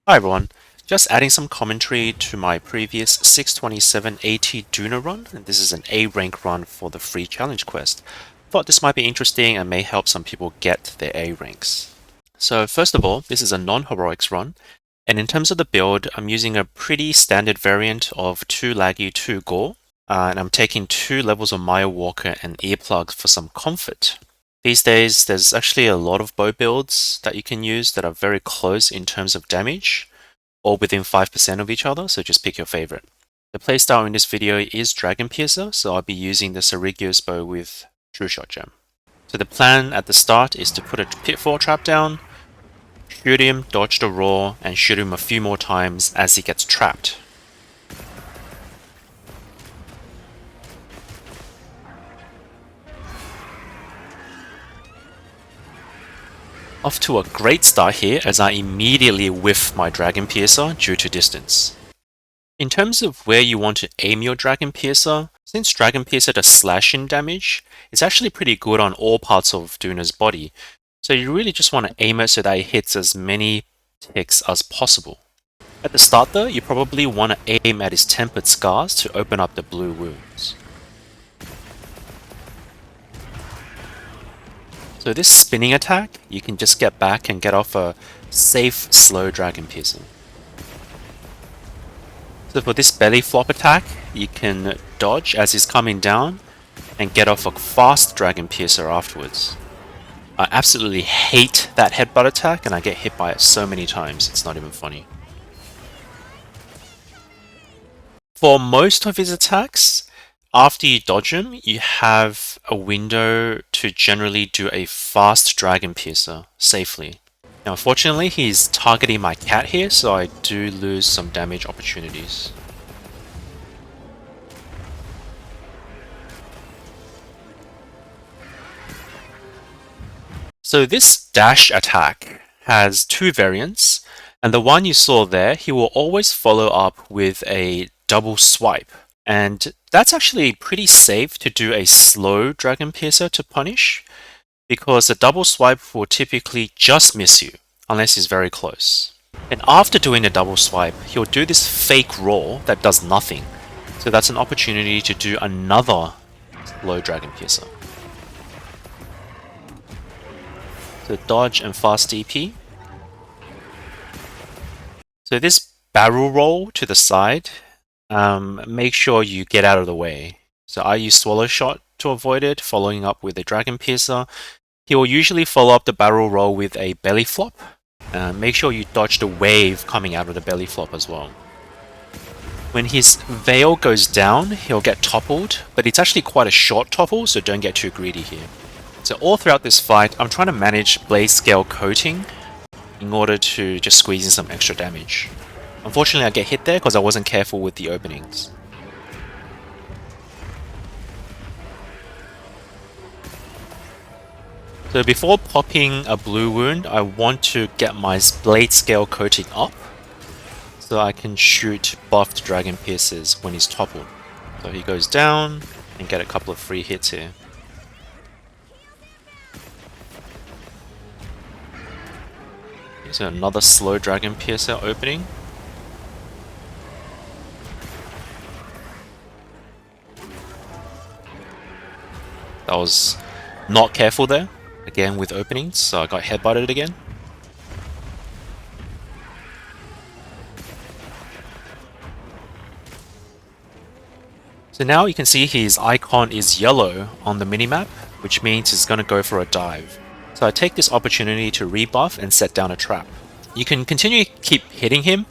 Hi everyone, just adding some commentary to my previous 627 Uth Duna run, and this is an A rank run for the free challenge quest. Thought this might be interesting and may help some people get their A ranks. So first of all, this is a non-heroics run, and in terms of the build, I'm using a pretty standard variant of 2 laggy, 2 gore, and I'm taking 2 levels of Maya Walker and earplugs for some comfort. These days, there's actually a lot of bow builds that you can use that are very close in terms of damage, or within 5% of each other, so just pick your favorite. The playstyle in this video is Dragon Piercer, so I'll be using the Sarigios bow with True Shot Gem. So the plan at the start is to put a Pitfall Trap down, shoot him, dodge the roar, and shoot him a few more times as he gets trapped. Off to a great start here as I immediately whiff my Dragon Piercer due to distance. In terms of where you want to aim your Dragon Piercer, since Dragon Piercer does slashing damage, it's actually pretty good on all parts of Duna's body, so you really just want to aim it so that it hits as many ticks as possible. At the start though, you probably want to aim at his tempered scars to open up the blue wounds. So this spinning attack, you can just get back and get off a safe, slow Dragon Piercer. So for this belly flop attack, you can dodge as he's coming down and get off a fast Dragon Piercer afterwards. I absolutely hate that headbutt attack and I get hit by it so many times, it's not even funny. For most of his attacks, after you dodge him, you have a window to generally do a fast Dragon Piercer safely. Now unfortunately he's targeting my cat here, so I do lose some damage opportunities. So this dash attack has 2 variants, and the one you saw there, he will always follow up with a double swipe. And that's actually pretty safe to do a slow Dragon Piercer to punish, because a double swipe will typically just miss you, unless he's very close. And after doing a double swipe, he'll do this fake roar that does nothing. So that's an opportunity to do another slow Dragon Piercer. So dodge and fast DP. So this barrel roll to the side, make sure you get out of the way. So I use Swallow Shot to avoid it, following up with a Dragon Piercer. He will usually follow up the barrel roll with a belly flop. Make sure you dodge the wave coming out of the belly flop as well. When his veil goes down, he'll get toppled, but it's actually quite a short topple, so don't get too greedy here. So all throughout this fight, I'm trying to manage blade scale coating in order to just squeeze in some extra damage. Unfortunately, I get hit there because I wasn't careful with the openings. So before popping a blue wound, I want to get my blade scale coating up so I can shoot buffed Dragon Piercers when he's toppled. So he goes down and get a couple of free hits here. So another slow Dragon Piercer opening. That was not careful there, again with openings, so I got headbutted again. So now you can see his icon is yellow on the minimap, which means he's going to go for a dive. So I take this opportunity to rebuff and set down a trap. You can continue to keep hitting him,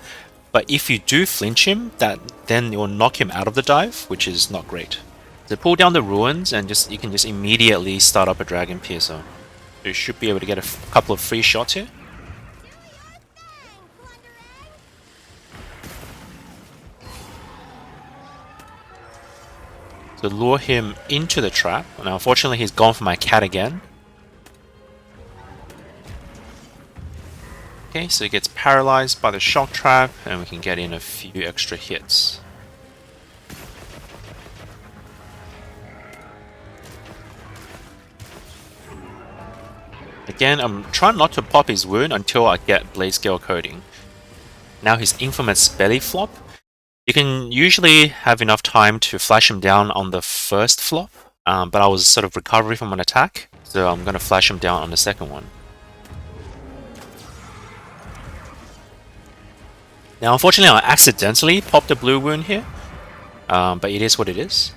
but if you do flinch him, then it will knock him out of the dive, which is not great. So pull down the ruins and you can just immediately start up a Dragon Piercer. So you should be able to get a couple of free shots here. So lure him into the trap. Now unfortunately he's gone for my cat again. Okay, so he gets paralyzed by the shock trap and we can get in a few extra hits. Again, I'm trying not to pop his wound until I get blade scale coating. Now his infamous belly flop. You can usually have enough time to flash him down on the first flop, but I was sort of recovering from an attack, so I'm going to flash him down on the second one. Now unfortunately I accidentally popped a blue wound here, but it is what it is.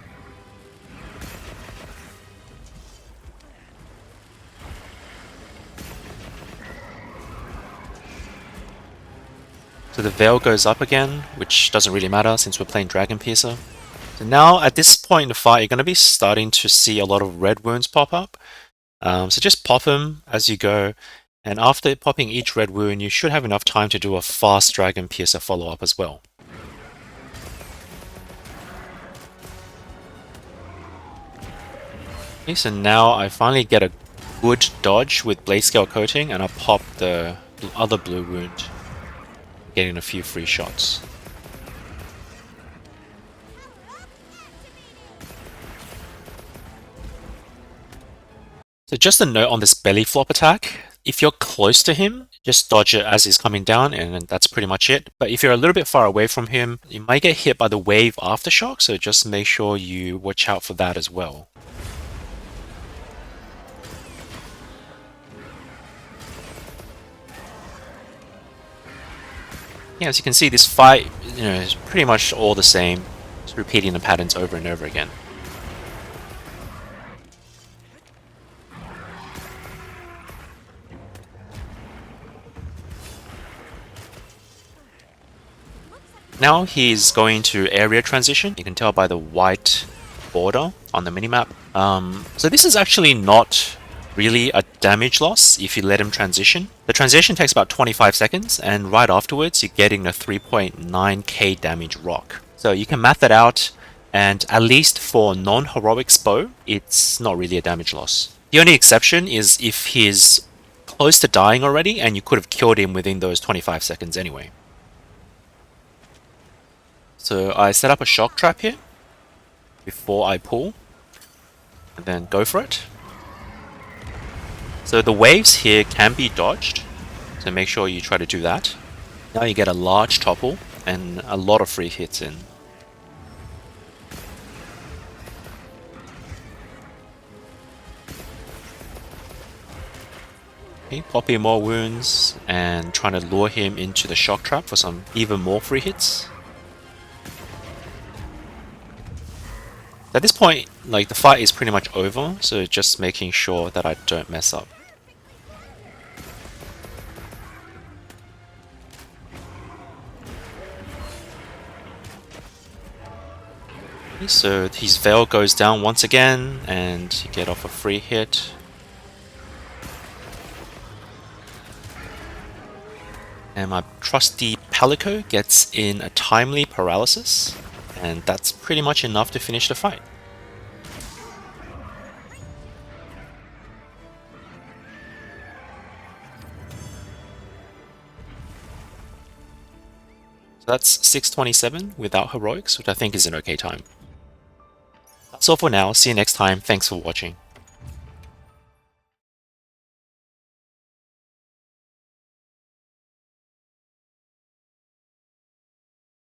So the Veil goes up again, which doesn't really matter since we're playing Dragon Piercer. So now at this point in the fight, you're going to be starting to see a lot of red wounds pop up. So just pop them as you go, and after popping each red wound, you should have enough time to do a fast Dragon Piercer follow-up as well. Okay, so now I finally get a good dodge with Blade Scale Coating, and I pop the other blue wound, getting a few free shots. So just a note on this belly flop attack, if you're close to him, just dodge it as he's coming down and that's pretty much it. But if you're a little bit far away from him, you might get hit by the wave aftershock, so just make sure you watch out for that as well. Yeah, as you can see, this fight, is pretty much all the same, just repeating the patterns over and over again. Now he's going to area transition. You can tell by the white border on the minimap. So this is actually not really a damage loss if you let him transition. The transition takes about 25 seconds, and right afterwards you're getting a 3.9k damage rock. So you can math that out, and at least for non-heroic bow, it's not really a damage loss. The only exception is if he's close to dying already and you could have killed him within those 25 seconds anyway. So I set up a shock trap here before I pull, and then go for it. So the waves here can be dodged, so make sure you try to do that. Now you get a large topple and a lot of free hits in. Okay, popping more wounds and trying to lure him into the shock trap for some even more free hits. At this point, like, the fight is pretty much over, so just making sure that I don't mess up. Okay, so his Veil goes down once again, and you get off a free hit. And my trusty Palico gets in a timely paralysis, and that's pretty much enough to finish the fight. So that's 627 without heroics, which I think is an okay time. That's all for now, see you next time, thanks for watching.